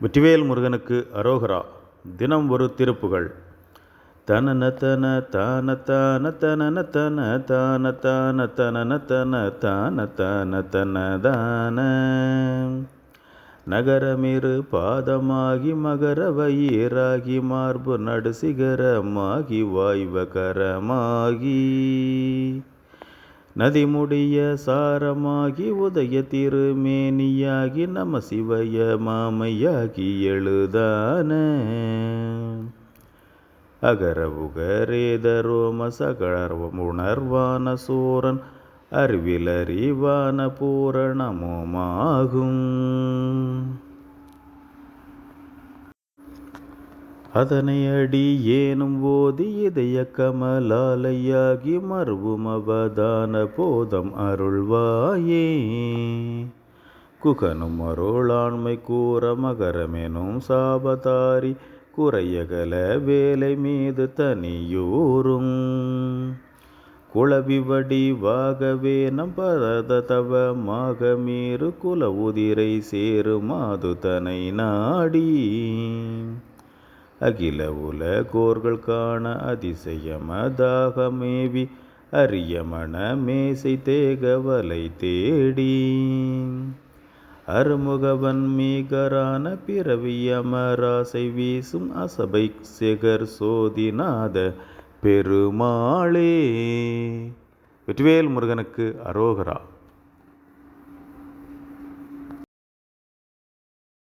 வெற்றிவேல் முருகனுக்கு அரோகரா. தினம் ஒரு திருப்புகழ். தனன தன தான தான தனன தன தான தான தனன தன தான தான தனதான நகரமிரு பாதமாகி மகர வயிறாகி மார்பு நடுசிகரமாகி வாய்வகரமாகி நதிமுடிய சாரமாகி உதய திருமேனியாகி நம சிவய மாமையாகி எழுதான அகர உகரேத ரோம சகழர்வம் உணர்வான சூரன் அறிவிலறிவான பூரணமுமாகும். அதனை அடி ஏனும் ஓதி இதய கமலாலையாகி மறுவும் அவதான போதம் அருள்வாயே. குகனும் அருளாண்மை கூற மகரமெனும் சாபதாரி குறையகல வேலை மீது தனியூரும் குளவிவடி வாகவே நம் பரத தவமாக மீறு குல உதிரை சேரு மாது தனை நாடி அகில உலகோர்கள் காண அதிசயமதாக மேவி அரியமண மேசை தேகவலை தேடி அருமுகவன் மீகரான பிறவி அமராசை வீசும் அசபை செகர் சோதிநாத பெருமாளே. வெற்றிவேல் முருகனுக்கு அரோகரா.